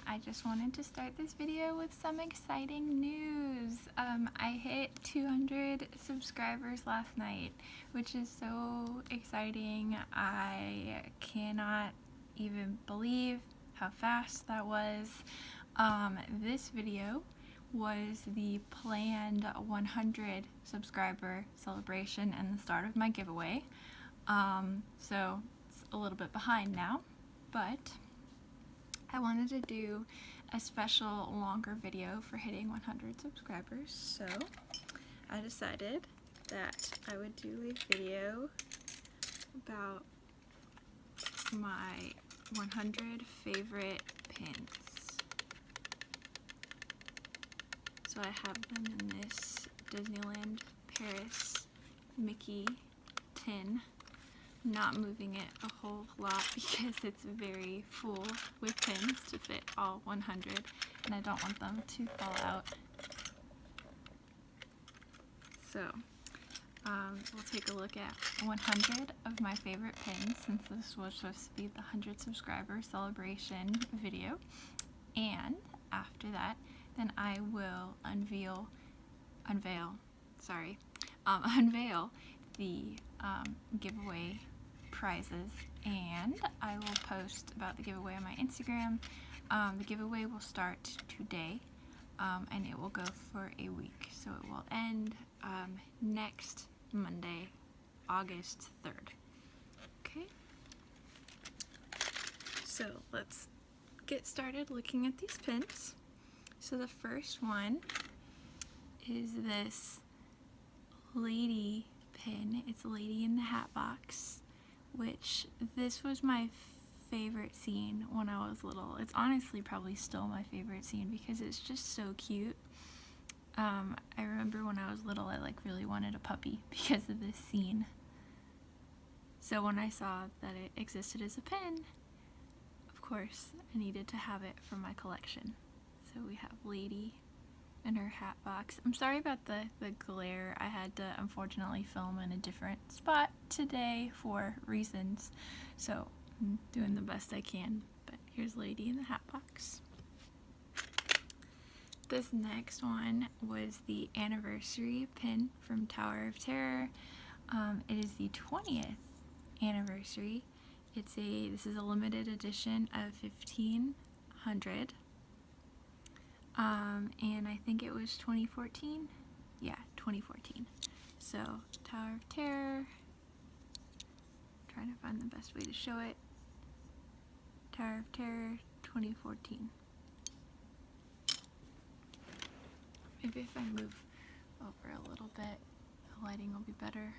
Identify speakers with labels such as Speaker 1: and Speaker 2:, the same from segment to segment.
Speaker 1: I just wanted to start this video with some exciting news. I hit 200 subscribers last night, which is so exciting. I cannot even believe how fast that was. This video was the planned 100 subscriber celebration and the start of my giveaway. So it's a little bit behind now, but I wanted to do a special longer video for hitting 100 subscribers, so I decided that I would do a video about my 100 favorite pins. So I have them in this Disneyland Paris Mickey tin. Not moving it a whole lot because it's very full with pins to fit all 100, and I don't want them to fall out. So we'll take a look at 100 of my favorite pins, since this was supposed to be the 100 subscriber celebration video. And after that, then I will unveil the giveaway prizes, and I will post about the giveaway on my Instagram. The giveaway will start today, and it will go for a week, so it will end next Monday, August 3rd. Okay, so let's get started looking at these pins. So the first one is this lady pin. It's Lady in the Hat Box, which this was my favorite scene when I was little. It's honestly probably still my favorite scene because it's just so cute. I remember when I was little, I really wanted a puppy because of this scene. So when I saw that it existed as a pin, of course I needed to have it for my collection. So we have Lady in her hat box. I'm sorry about the glare. I had to unfortunately film in a different spot today for reasons, so I'm doing the best I can. But here's Lady in the Hat Box. This next one was the anniversary pin from Tower of Terror. It is the 20th anniversary. This is a limited edition of 1500. And I think it was 2014. Yeah, 2014. So Tower of Terror. Trying to find the best way to show it. Tower of Terror 2014. Maybe if I move over a little bit, the lighting will be better.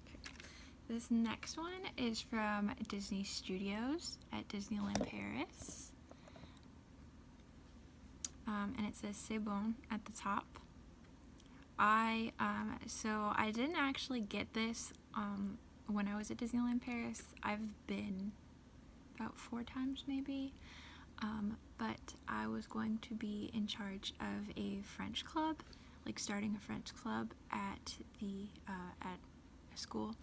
Speaker 1: Okay. This next one is from Disney Studios at Disneyland Paris. And it says C'est bon at the top. So I didn't actually get this when I was at Disneyland Paris. I've been about 4 times maybe, but I was going to be in charge of a French club, starting a French club at a school,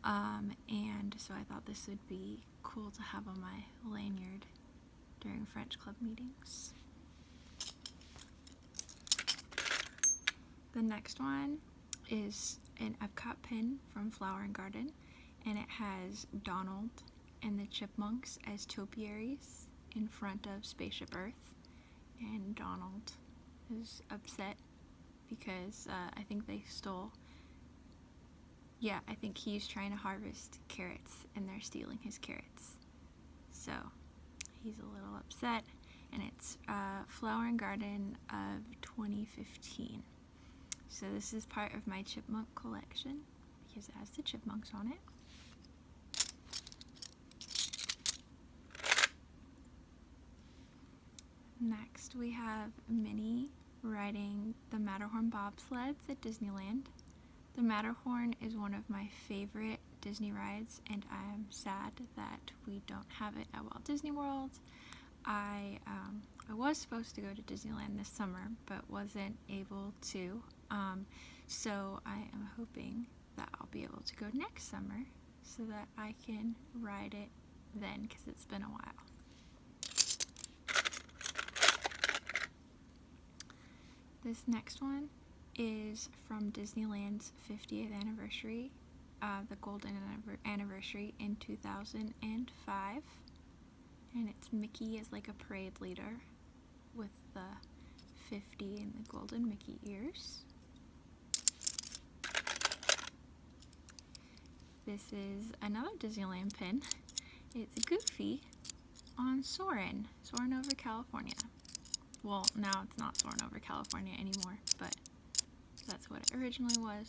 Speaker 1: and so I thought this would be cool to have on my lanyard during French club meetings. The next one is an Epcot pin from Flower and Garden, and it has Donald and the Chipmunks as topiaries in front of Spaceship Earth, and Donald is upset because I think they stole, I think he's trying to harvest carrots and they're stealing his carrots, so he's a little upset, and it's Flower and Garden of 2015. So this is part of my chipmunk collection because it has the chipmunks on it. Next we have Minnie riding the Matterhorn Bobsleds at Disneyland. The Matterhorn is one of my favorite Disney rides, and I'm sad that we don't have it at Walt Disney World. I was supposed to go to Disneyland this summer, but wasn't able to. So I am hoping that I'll be able to go next summer so that I can ride it then, because it's been a while. This next one is from Disneyland's 50th anniversary, the golden anniversary in 2005. And it's Mickey as like a parade leader with the 50 and the golden Mickey ears. This is another Disneyland pin. It's Goofy on Soarin' over California. Well, now it's not Soarin' over California anymore, but that's what it originally was.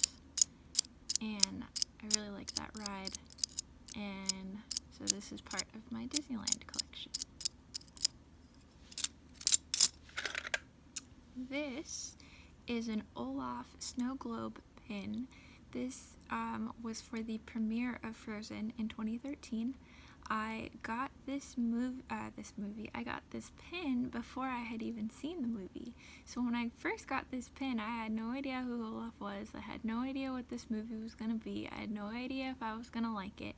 Speaker 1: And I really like that ride. And so this is part of my Disneyland collection. This is an Olaf snow globe pin. This was for the premiere of Frozen in 2013. I got this I got this pin before I had even seen the movie. So when I first got this pin, I had no idea who Olaf was. I had no idea what this movie was going to be. I had no idea if I was going to like it.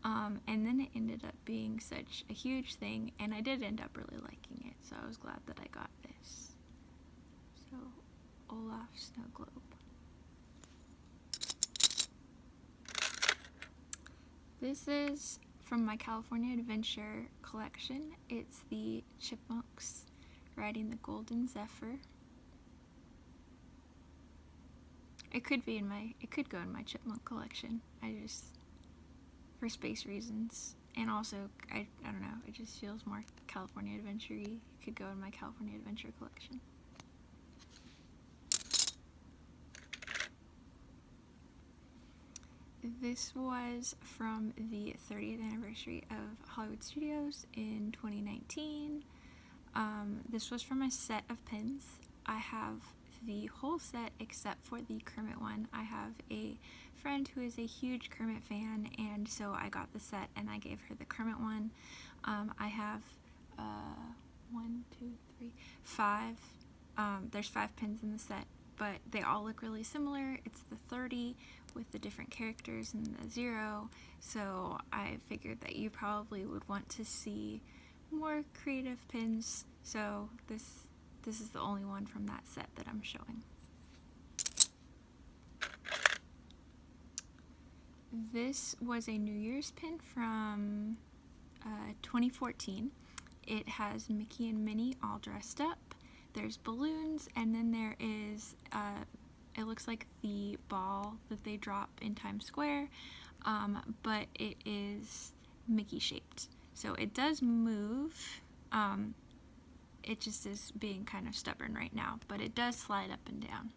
Speaker 1: And then it ended up being such a huge thing, and I did end up really liking it. So I was glad that I got this. So, Olaf Snow Globe. This is from my California Adventure collection. It's the Chipmunks riding the Golden Zephyr. It could go in my Chipmunk collection. For space reasons, and also I don't know, it just feels more California Adventure-y. It could go in my California Adventure collection. This was from the 30th anniversary of Hollywood Studios in 2019. This was from a set of pins. I have the whole set except for the Kermit one. I have a friend who is a huge Kermit fan, and so I got the set and I gave her the Kermit one. I have 5. There's 5 pins in the set, but they all look really similar. It's the 30 with the different characters and the 0, so I figured that you probably would want to see more creative pins, so this is the only one from that set that I'm showing. This was a New Year's pin from 2014. It has Mickey and Minnie all dressed up. There's balloons, and then there is, it looks like the ball that they drop in Times Square, but it is Mickey shaped. So it does move. It just is being kind of stubborn right now, but it does slide up and down.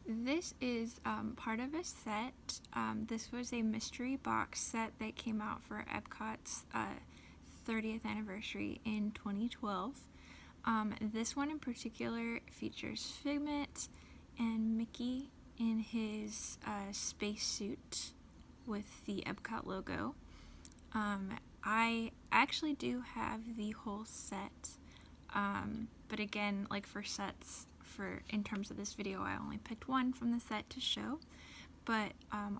Speaker 1: This is part of a set. This was a mystery box set that came out for Epcot's 30th anniversary in 2012. This one in particular features Figment and Mickey in his spacesuit with the Epcot logo. I actually do have the whole set, but again, like for sets, in terms of this video, I only picked one from the set to show, but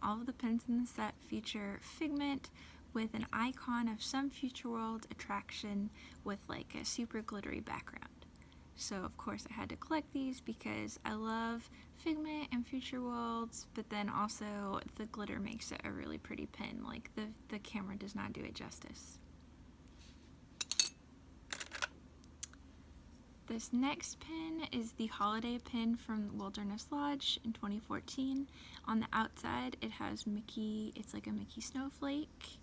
Speaker 1: all of the pins in the set feature Figment with an icon of some Future World attraction with like a super glittery background. So of course I had to collect these because I love Figment and Future Worlds, but then also the glitter makes it a really pretty pin. Like the camera does not do it justice. This next pin is the holiday pin from Wilderness Lodge in 2014. On the outside it has Mickey, it's like a Mickey snowflake,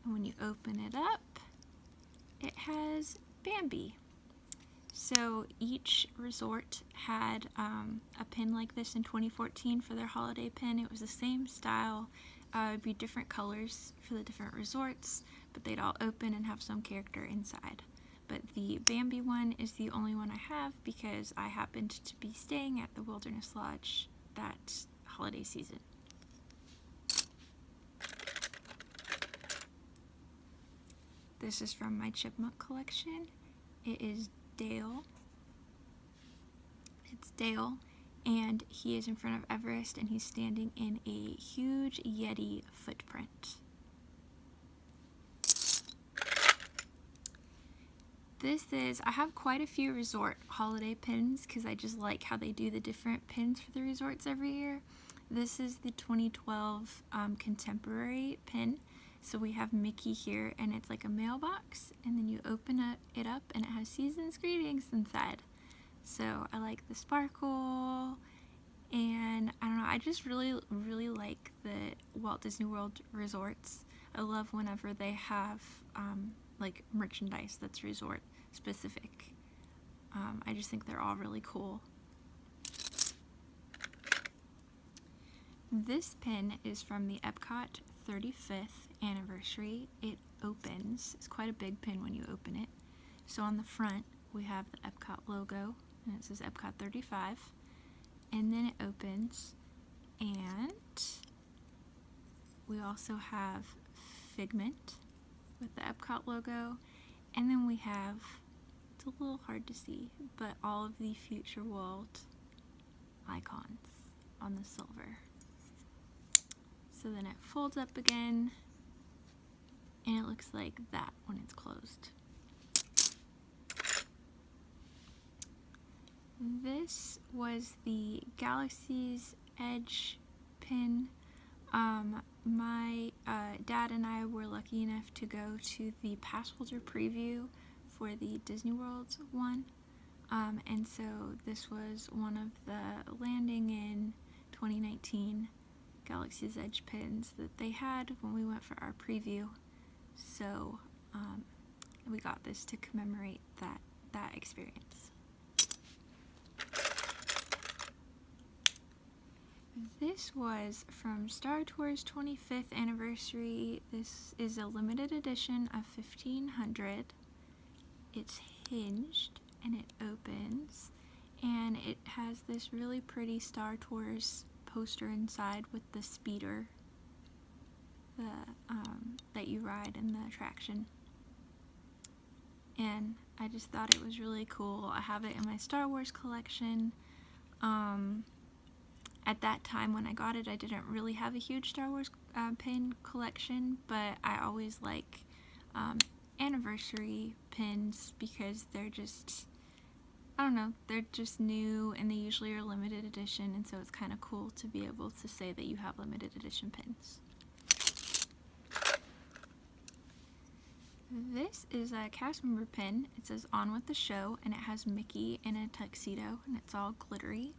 Speaker 1: and when you open it up it has Bambi. So each resort had a pin like this in 2014 for their holiday pin. It was the same style. It'd be different colors for the different resorts, but they'd all open and have some character inside. But the Bambi one is the only one I have because I happened to be staying at the Wilderness Lodge that holiday season. This is from my Chipmunk collection. It is Dale. It's Dale, and he is in front of Everest, and he's standing in a huge Yeti footprint. I have quite a few resort holiday pins because I just like how they do the different pins for the resorts every year. This is the 2012 contemporary pin. So we have Mickey here, and it's like a mailbox, and then you open it up and it has season's greetings inside. So I like the sparkle, and I don't know, I just really like the Walt Disney World resorts. I love whenever they have like merchandise that's resort specific. I just think they're all really cool. This pin is from the Epcot 35th anniversary. It opens. It's quite a big pin when you open it. So on the front we have the Epcot logo, and it says Epcot 35, and then it opens, and we also have Figment with the Epcot logo, and then we have, it's a little hard to see, but all of the Future World icons on the silver. So then it folds up again, and it looks like that when it's closed. This was the Galaxy's Edge pin. My dad and I were lucky enough to go to the pass holder preview for the Disney World one, and so this was one of the landing in 2019 Galaxy's Edge pins that they had when we went for our preview. So we got this to commemorate that experience. This was from Star Tours 25th anniversary. This is a limited edition of 1500. It's hinged and it opens, and it has this really pretty Star Tours poster inside with the speeder that you ride in the attraction. And I just thought it was really cool. I have it in my Star Wars collection. At that time when I got it, I didn't really have a huge Star Wars pin collection, but I always like anniversary pins because they're just, I don't know, they're just new, and they usually are limited edition, and so it's kind of cool to be able to say that you have limited edition pins. This is a cast member pin. It says On With the Show, and it has Mickey in a tuxedo, and it's all glittery.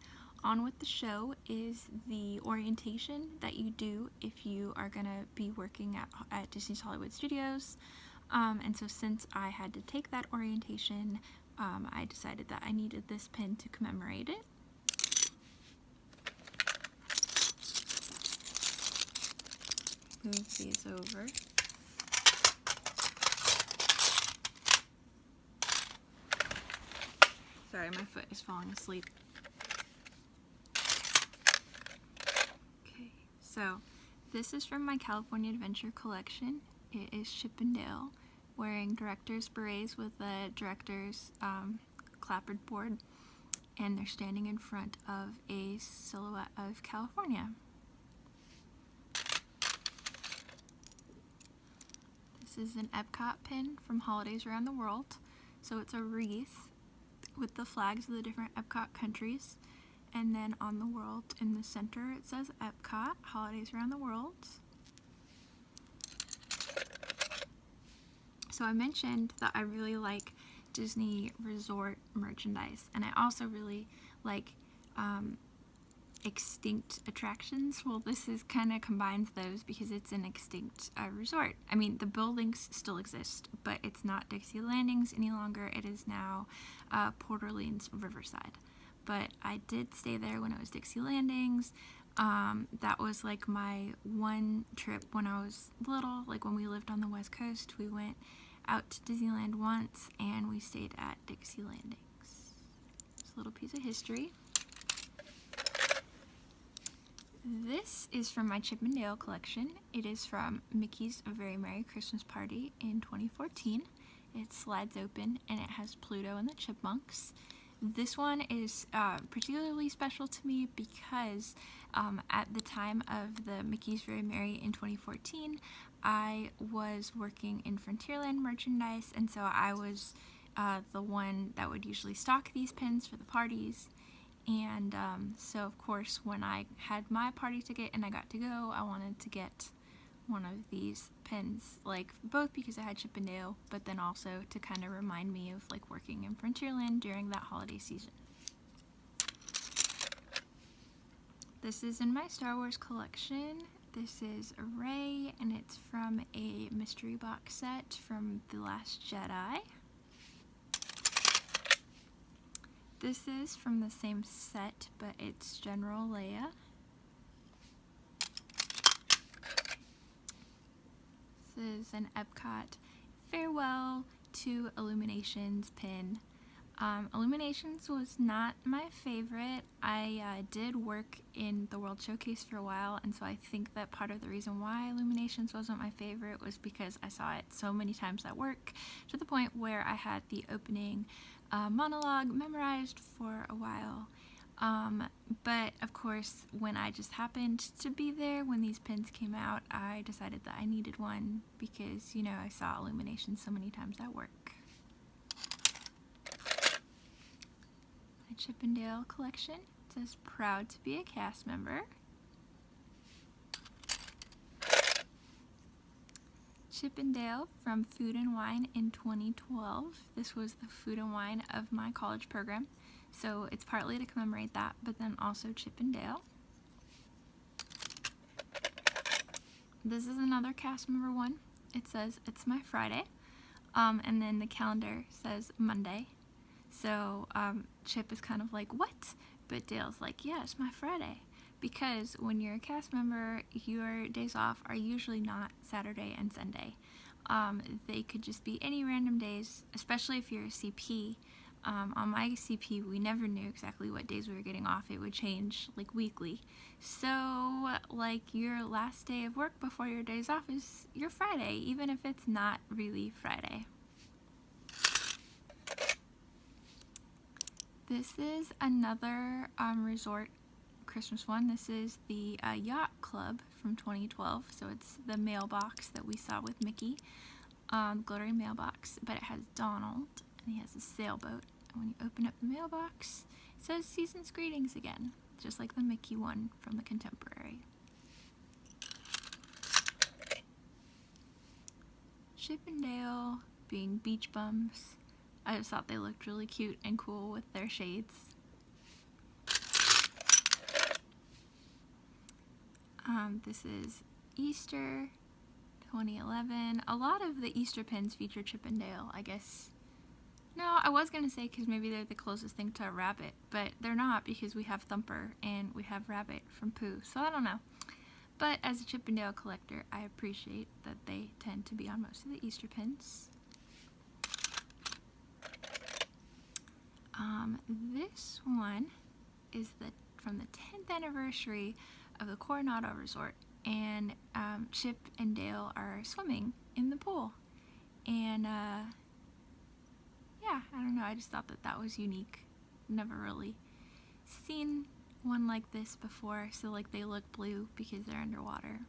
Speaker 1: On With the Show is the orientation that you do if you are going to be working at Disney's Hollywood Studios. And so since I had to take that orientation, I decided that I needed this pin to commemorate it. Move these over. Sorry, my foot is falling asleep. Okay, so this is from my California Adventure collection. It is Chippendale wearing director's berets with a director's clapboard board, and they're standing in front of a silhouette of California. This is an Epcot pin from Holidays Around the World. So it's a wreath with the flags of the different Epcot countries, and then on the world in the center it says Epcot, Holidays Around the World. So I mentioned that I really like Disney resort merchandise, and I also really like extinct attractions. Well, this is kind of combines those because it's an extinct resort. I mean, the buildings still exist, but it's not Dixie Landings any longer. It is now Port Orleans Riverside. But I did stay there when it was Dixie Landings. That was like my one trip when I was little. Like when we lived on the West Coast, we went out to Disneyland once and we stayed at Dixie Landings. It's a little piece of history. This is from my Chippendale collection. It is from Mickey's A Very Merry Christmas Party in 2014. It slides open and it has Pluto and the Chipmunks. This one is particularly special to me because at the time of the Mickey's Very Merry in 2014, I was working in Frontierland merchandise, and so I was the one that would usually stock these pins for the parties. And so of course when I had my party ticket and I got to go, I wanted to get one of these pins, like both because I had Chippendale, but then also to kind of remind me of like working in Frontierland during that holiday season. This is in my Star Wars collection. This is a Rey, and it's from a mystery box set from The Last Jedi. This is from the same set, but it's General Leia. This is an Epcot Farewell to Illuminations pin. Illuminations was not my favorite. I did work in the World Showcase for a while, and so I think that part of the reason why Illuminations wasn't my favorite was because I saw it so many times at work, to the point where I had the opening monologue memorized for a while. But of course, when I just happened to be there when these pins came out, I decided that I needed one because, you know, I saw Illuminations so many times at work. My Chippendale collection. It says proud to be a cast member. Chippendale from Food and Wine in 2012. This was the food and wine of my college program, so it's partly to commemorate that, but then also Chippendale. This is another cast member one. It says it's my Friday, and then the calendar says Monday. So Chip is kind of like, what? But Dale's like, yeah, it's my Friday. Because when you're a cast member, your days off are usually not Saturday and Sunday. They could just be any random days, especially if you're a CP. On my CP, we never knew exactly what days we were getting off. It would change like weekly. So like your last day of work before your days off is your Friday, even if it's not really Friday. This is another resort Christmas one. This is the Yacht Club from 2012, so it's the mailbox that we saw with Mickey, glittery mailbox, but it has Donald, and he has a sailboat, and when you open up the mailbox, it says Season's Greetings again, just like the Mickey one from the Contemporary. Chippendale being beach bums. I just thought they looked really cute and cool with their shades. This is Easter 2011. A lot of the Easter pins feature Chippendale, I guess. No, I was going to say because maybe they're the closest thing to a rabbit, but they're not because we have Thumper and we have Rabbit from Pooh, so I don't know. But as a Chippendale collector, I appreciate that they tend to be on most of the Easter pins. This one is from the 10th anniversary of the Coronado Resort, and Chip and Dale are swimming in the pool, and yeah, I don't know, I just thought that was unique. Never really seen one like this before, so like they look blue because they're underwater.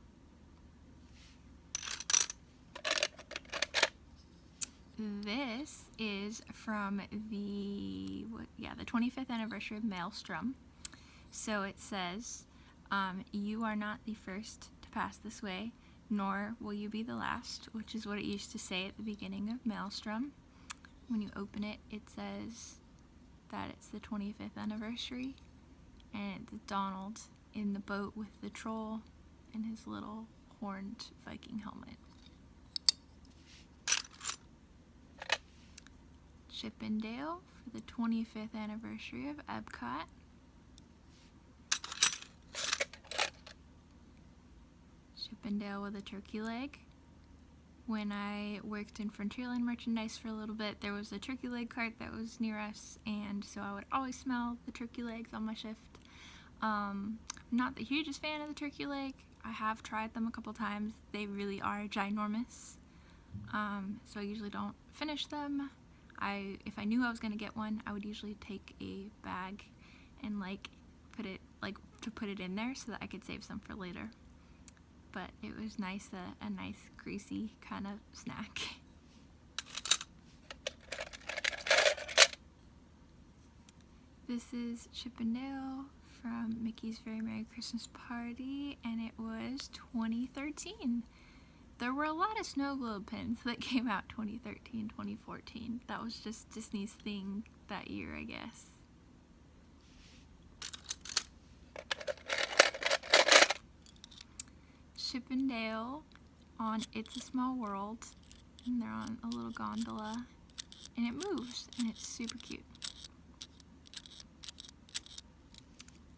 Speaker 1: This is from the 25th anniversary of Maelstrom. So it says, you are not the first to pass this way, nor will you be the last, which is what it used to say at the beginning of Maelstrom. When you open it, it says that it's the 25th anniversary, and it's Donald in the boat with the troll and his little horned Viking helmet. Chippendale for the 25th anniversary of Epcot. Chippendale with a turkey leg. When I worked in Frontierland merchandise for a little bit, there was a turkey leg cart that was near us, and so I would always smell the turkey legs on my shift. Not the hugest fan of the turkey leg. I have tried them a couple times. They really are ginormous, so I usually don't finish them. If I knew I was going to get one, I would usually take a bag and put it in there so that I could save some for later. But it was nice, a nice greasy kind of snack. This is Chippendale from Mickey's Very Merry Christmas Party, and it was 2013. There were a lot of snow globe pins that came out 2013, 2014. That was just Disney's thing that year, I guess. Chippendale on It's a Small World, and they're on a little gondola, and it moves, and it's super cute.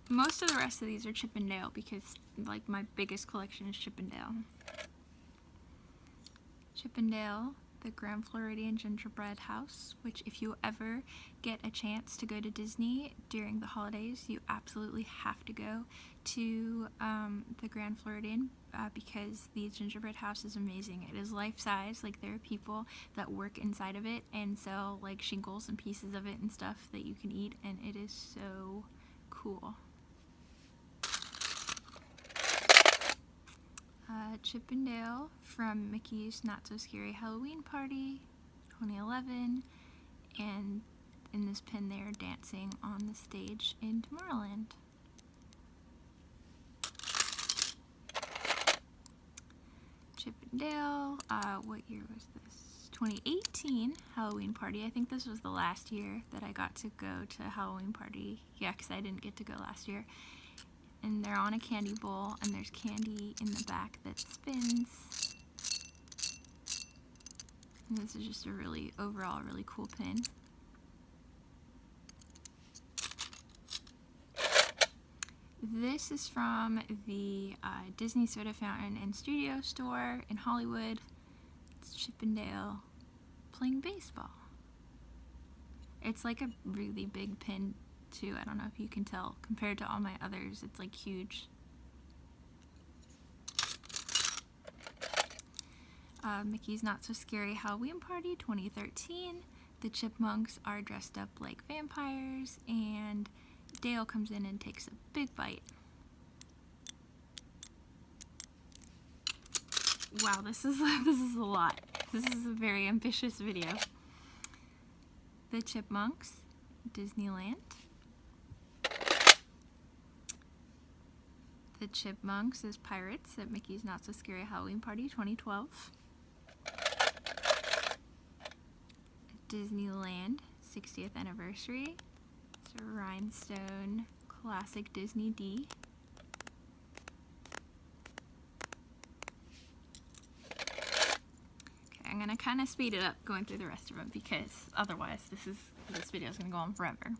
Speaker 1: Most of the rest of these are Chippendale because, like, my biggest collection is Chippendale. Chippendale, the Grand Floridian Gingerbread house, which if you ever get a chance to go to Disney during the holidays, you absolutely have to go to the Grand Floridian because the gingerbread house is amazing. It is life-size. Like, there are people that work inside of it and sell like shingles and pieces of it and stuff that you can eat, and it is so cool. Chippendale from Mickey's Not So Scary Halloween Party 2011, and in this pin they are dancing on the stage in Tomorrowland. Chippendale, what year was this? 2018 Halloween Party. I think this was the last year that I got to go to Halloween Party. Yeah, because I didn't get to go last year. And they're on a candy bowl, and there's candy in the back that spins. And this is just a really, overall, really cool pin. This is from the Disney Soda Fountain and Studio store in Hollywood. It's Chippendale playing baseball. It's like a really big pin too. I don't know if you can tell. Compared to all my others, it's like huge. Mickey's Not So Scary Halloween Party 2013. The Chipmunks are dressed up like vampires, and Dale comes in and takes a big bite. Wow, this is a lot. This is a very ambitious video. The Chipmunks, Disneyland. The Chipmunks as pirates at Mickey's Not So Scary Halloween Party 2012. Disneyland 60th anniversary. It's a rhinestone classic Disney D. Okay, I'm gonna kind of speed it up going through the rest of them because otherwise this video is gonna go on forever.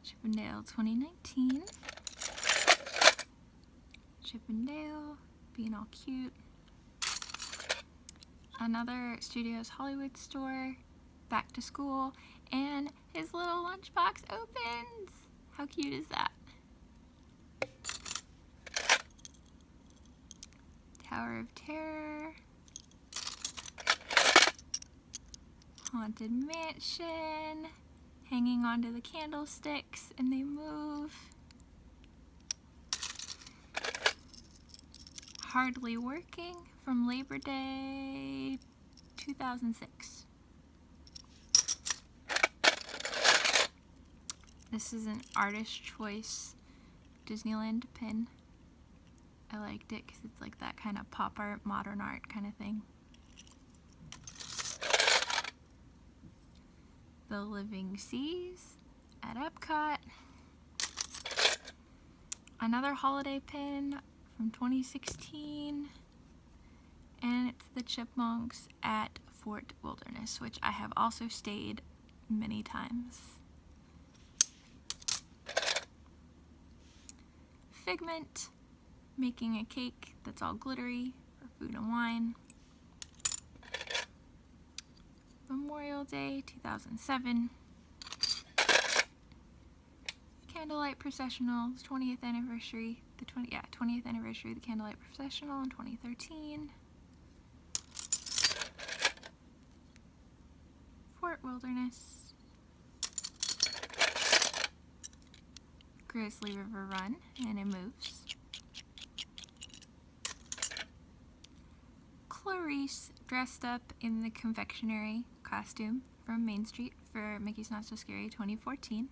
Speaker 1: Chippendale 2019. Chippendale being all cute. Another Studios Hollywood store, back to school, and his little lunchbox opens. How cute is that? Tower of Terror. Haunted Mansion. Hanging onto the candlesticks and they move. Hardly Working from Labor Day 2006. This is an Artist Choice Disneyland pin. I liked it because it's like that kind of pop art, modern art kind of thing. The Living Seas at Epcot. Another holiday pin from 2016, and it's the Chipmunks at Fort Wilderness, which I have also stayed many times. Figment making a cake that's all glittery for food and wine. Memorial Day 2007. Candlelight Processional 20th anniversary. 20th anniversary of the Candlelight Processional in 2013. Fort Wilderness. Grizzly River Run, and it moves. Clarice dressed up in the confectionery costume from Main Street for Mickey's Not So Scary 2014.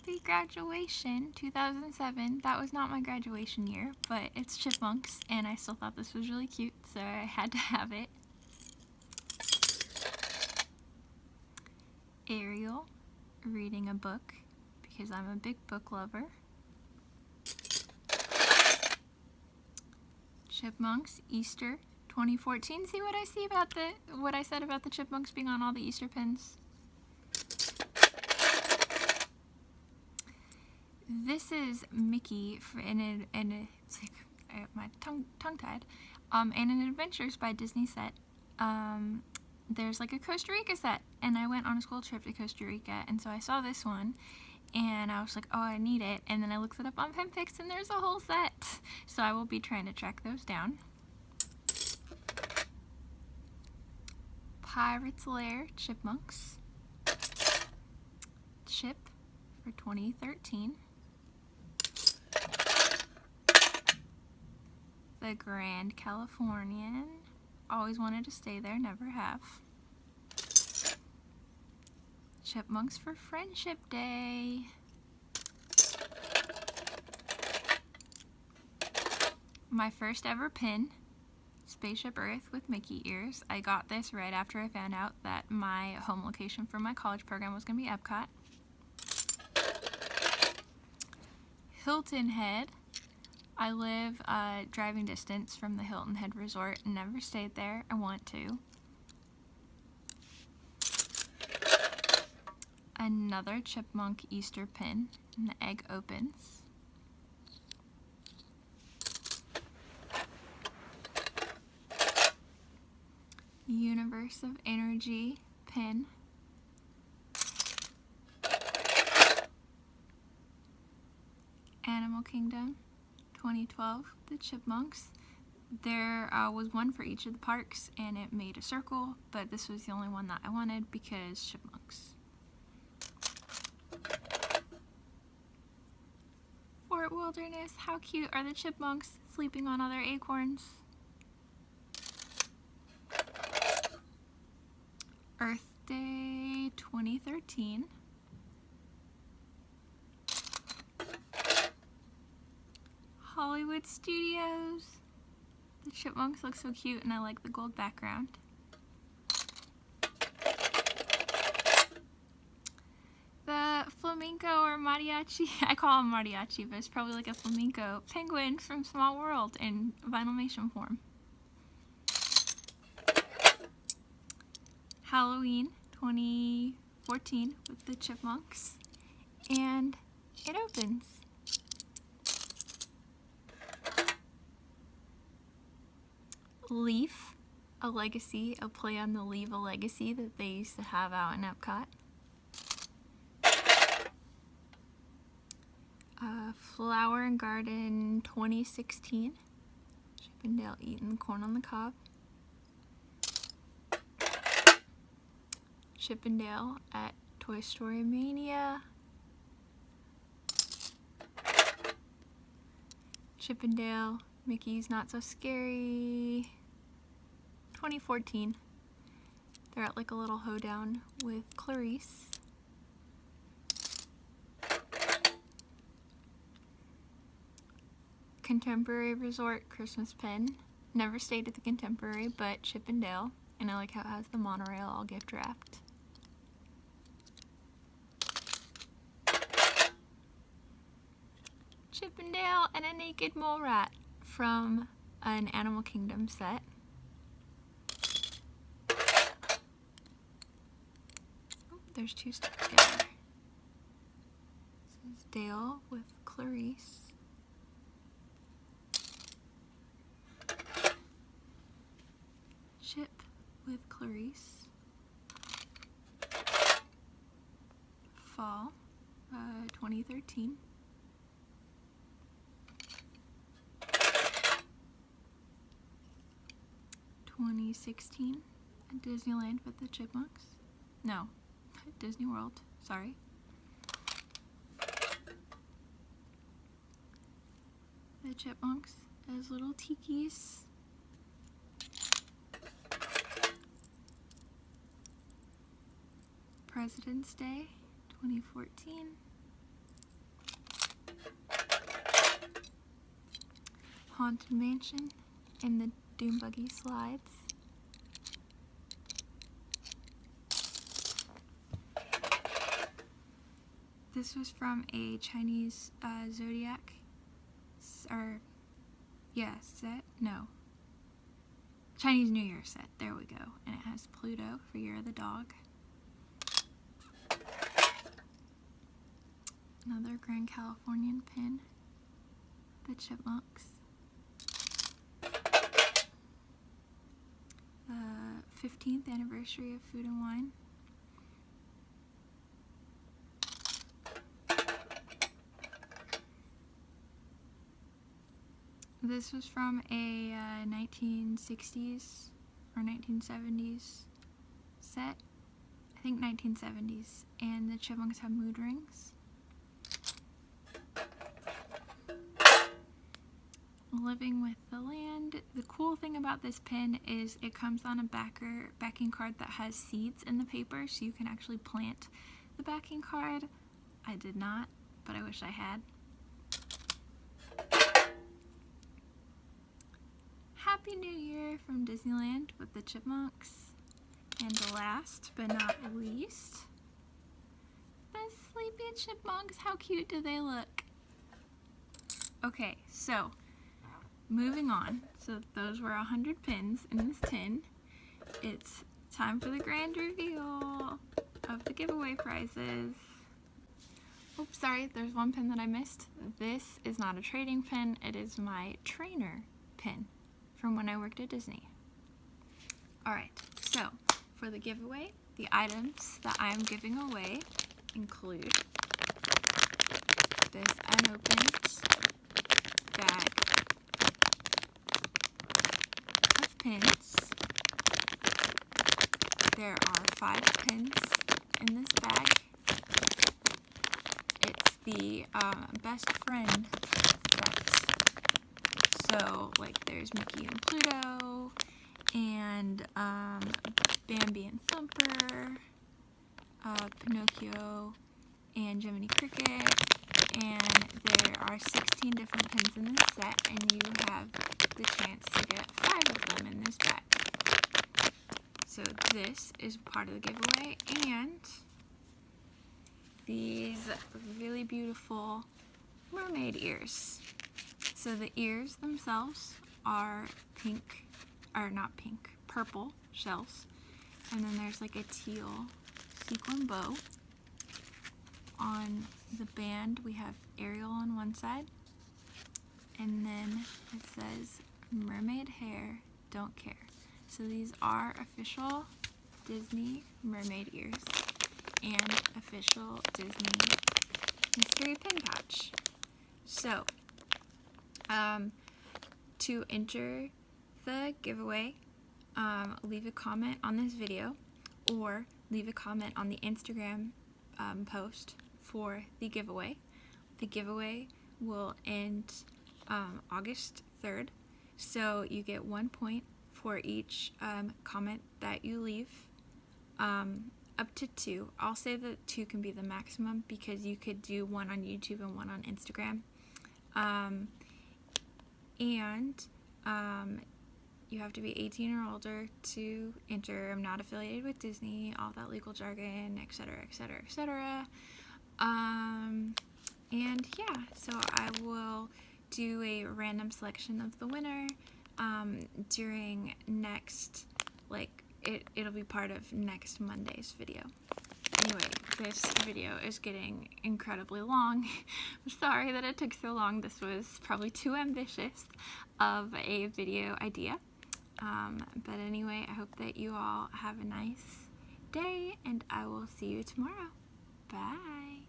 Speaker 1: Happy graduation, 2007. That was not my graduation year, but it's Chipmunks, and I still thought this was really cute, so I had to have it. Ariel reading a book, because I'm a big book lover. Chipmunks, Easter, 2014. See what I see about what I said about the Chipmunks being on all the Easter pins? This is Mickey, and it's like I got my tongue-tied. And an Adventures by Disney set. There's like a Costa Rica set, and I went on a school trip to Costa Rica, and so I saw this one, and I was like, oh, I need it, and then I looked it up on Penpix, and there's a whole set. So I will be trying to track those down. Pirate's Lair, Chipmunks. Chip for 2013. The Grand Californian. Always wanted to stay there, never have. Chipmunks for Friendship Day. My first ever pin, Spaceship Earth with Mickey ears. I got this right after I found out that my home location for my college program was going to be Epcot. Hilton Head. I live driving distance from the Hilton Head Resort and never stayed there. I want to. Another Chipmunk Easter pin, and the egg opens. Universe of Energy pin. Animal Kingdom 2012, the Chipmunks. There was one for each of the parks, and it made a circle, but this was the only one that I wanted because Chipmunks. Fort Wilderness, how cute are the Chipmunks sleeping on other acorns? Earth Day 2013. Hollywood Studios. The Chipmunks look so cute, and I like the gold background. The flamenco or mariachi, I call him mariachi, but it's probably like a flamenco penguin from Small World in Vinylmation form. Halloween 2014 with the Chipmunks, and it opens. Leaf, a legacy, a play on the Leave a Legacy that they used to have out in Epcot. Flower and Garden 2016. Chippendale eating corn on the cob. Chippendale at Toy Story Mania. Chippendale, Mickey's Not So Scary 2014. They're at like a little hoedown with Clarice. Contemporary Resort Christmas pin. Never stayed at the Contemporary, but Chippendale, and I like how it has the monorail all gift wrapped. Chippendale and a naked mole rat from an Animal Kingdom set. Oh, there's two stuck together. This is Dale with Clarice. Chip with Clarice. Fall 2013. (2016) at Disneyland with the Chipmunks. No, Disney World, sorry. The Chipmunks as little tikis. President's Day 2014. Haunted Mansion and the Doom Buggy slides. This was from a Chinese zodiac, set, no, Chinese New Year set, there we go, and it has Pluto for Year of the Dog. Another Grand Californian pin, the Chipmunks. The 15th anniversary of Food and Wine. This was from a 1960s or 1970s set. I think 1970s. And the Chipmunks have mood rings. Living with the Land. The cool thing about this pin is it comes on a backing card that has seeds in the paper, so you can actually plant the backing card. I did not, but I wish I had. Happy New Year from Disneyland with the Chipmunks. And last but not least, the Sleepy Chipmunks. How cute do they look? Okay, so moving on. So those were 100 pins in this tin. It's time for the grand reveal of the giveaway prizes. Oops, sorry, there's one pin that I missed. This is not a trading pin, it is my trainer pin from when I worked at Disney. Alright, so for the giveaway, the items that I am giving away include this unopened bag of pins. There are 5 pins in this bag. It's the best friend set. So, like, there's Mickey and Pluto, and Bambi and Thumper, Pinocchio, and Jiminy Cricket, and there are 16 different pins in this set, and you have the chance to get 5 of them in this bag. So this is part of the giveaway, and these really beautiful mermaid ears. So the ears themselves are purple shells, and then there's like a teal sequin bow. On the band we have Ariel on one side, and then it says mermaid hair, don't care. So these are official Disney mermaid ears and official Disney mystery pin pouch. So to enter the giveaway, leave a comment on this video or leave a comment on the Instagram post for the giveaway. The giveaway will end August 3rd, so you get 1 point for each comment that you leave, up to 2. I'll say that 2 can be the maximum because you could do one on YouTube and one on Instagram. You have to be 18 or older to enter. I'm not affiliated with Disney, all that legal jargon, etc., etc., etc. And yeah, so I will do a random selection of the winner during next, it'll be part of next Monday's video. Anyway, this video is getting incredibly long. I'm sorry that it took so long. This was probably too ambitious of a video idea. But anyway, I hope that you all have a nice day, and I will see you tomorrow. Bye!